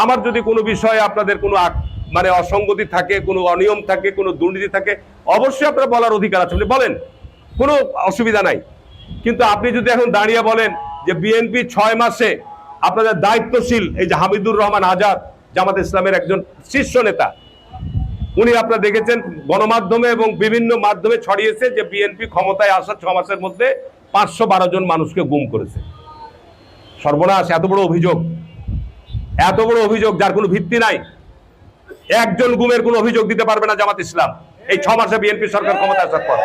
আমার যদি কোনো বিষয়ে আপনাদের কোনো মানে অসঙ্গতি থাকে, কোনো অনিয়ম থাকে, কোনো দুর্নীতি থাকে, অবশ্যই আপনারা বলার অধিকার আছে, আপনি বলেন, কোনো অসুবিধা নাই। কিন্তু আপনি যদি এখন দাঁড়িয়ে বলেন যে বিএনপি 6 মাসে আপনাদের দায়িত্বশীল এই যে হামিদুর রহমান আজাদ, জামাত ইসলামের একজন শীর্ষ নেতা, উনি আপনারা দেখেছেন গণমাধ্যমে এবং বিভিন্ন মাধ্যমে ছড়িয়েছে যে বিএনপি ক্ষমতায় আসার 6 মাসের মধ্যে 512 জন মানুষকে গুম করেছে। সর্বনাশ! এত বড় অভিযোগ, এত বড় অভিযোগ যার কোনো ভিত্তি নাই। একজন গুমের কোনো অভিযোগ দিতে পারবে না জামাত ইসলাম এই 6 মাসে বিএনপি সরকার ক্ষমতায় আসার পর।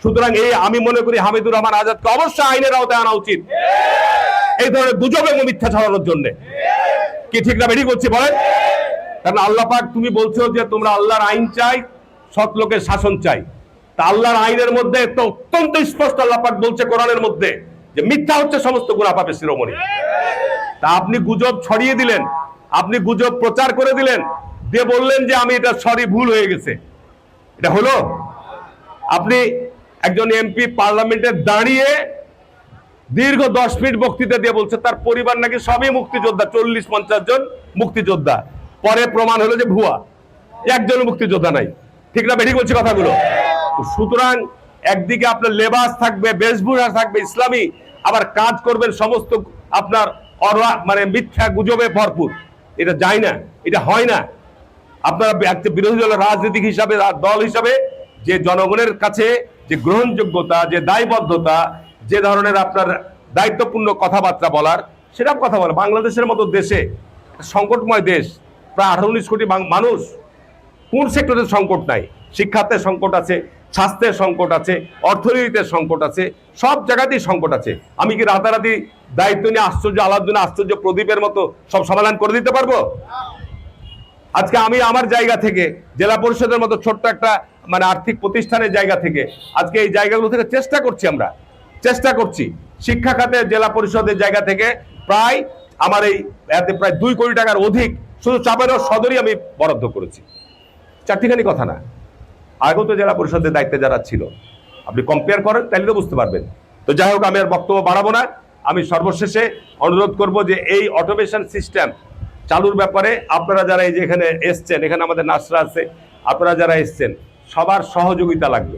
সুতরাং এই আমি মনে করি হামিদুর রহমান আজাদকে অবশ্যই আইনের আওতায় আনা উচিত এই ধরনের গুজব এবং মিথ্যা ছড়ানোর জন্য। কি ঠিক না বেরিয়ে করছি বলেন? কারণ আল্লাহ পাক তুমি বলছো যে তোমরা আল্লাহর আইন চাই, সৎ লোকের শাসন চাই। তা আল্লাহর আইনের মধ্যে তো অত্যন্ত স্পষ্ট আল্লাহ পাক বলছে কোরআনের মধ্যে যে মিথ্যা হচ্ছে সমস্ত গুনাহ পাপের শিরোমণি। তা আপনি গুজব ছড়িয়ে দিলেন, আপনি গুজব প্রচার করে দিলেন, দিয়ে বললেন যে আমি এটা সরি ভুল হয়ে গেছে। এটা হলো? আপনি একজন এমপি পার্লামেন্টে দাঁড়িয়ে দীর্ঘ 10 মিনিট বক্তৃতা দিয়ে বলছে তার পরিবার নাকি সবই মুক্তিযোদ্ধা, 40-50 জন মুক্তিযোদ্ধা। পরে প্রমাণ হলো যে ভুয়া, একজন মুক্তিযোদ্ধা নাই। ঠিক না বেঠিক বলছি কথাগুলো? সুতরাং একদিকে আপনার লেবাস থাকবে, বেশভূষা থাকবে ইসলামী, আবার কাজ করবেন সমস্ত আপনার মানে মিথ্যা গুজবে ভরপুর। এটা যায় না, এটা হয় না। আপনারা একটা বিরোধী দলের রাজনৈতিক হিসাবে, দল হিসাবে যে জনগণের কাছে যে গ্রহণযোগ্যতা, যে দায়বদ্ধতা, যে ধরনের আপনার দায়িত্বপূর্ণ কথাবার্তা বলার, সেরকম কথা বলে। বাংলাদেশের মতো দেশে, সংকটময় দেশ, প্রায় 18-19 কোটি মানুষ, কোন সেক্টরের সংকট নাই? শিক্ষাতে সংকট আছে, স্বাস্থ্যের সংকট আছে, অর্থনীতিতে সংকট আছে, সব জায়গাতেই সংকট আছে। আমি কি রাতারাতি দায়িত্ব নিয়ে আশ্চর্য আলাদা আশ্চর্য প্রদীপের মতো সব সমাধান করে দিতে পারবো? আজকে আমি আমার জায়গা থেকে, জেলা পরিষদের মতো ছোট্ট একটা মানে আর্থিক প্রতিষ্ঠানের জায়গা থেকে, আজকে এই জায়গাগুলো থেকে চেষ্টা করছি, আমরা চেষ্টা করছি শিক্ষা খাতে জেলা পরিষদের জায়গা থেকে প্রায় আমার এই প্রায় 2 কোটি টাকার অধিক শুধু চাপাইনবাবগঞ্জ সদরই আমি বরাদ্দ করেছি। চারটিখানি কথা না, আগত জেলা পরিষদের দায়িত্বে যারা ছিল আপনি কম্পেয়ার করেন তাহলে তো বুঝতে পারবেন। তো যাই হোক, আমি আর বক্তব্য বাড়াবো না। আমি সর্বশেষে অনুরোধ করব যে এই অটোমেশন সিস্টেম চালুর ব্যাপারে আপনারা যারা এই যে এখানে এসছেন, এখানে আমাদের নার্সরা আছে, আপনারা যারা এসছেন সবার সহযোগিতা লাগবে।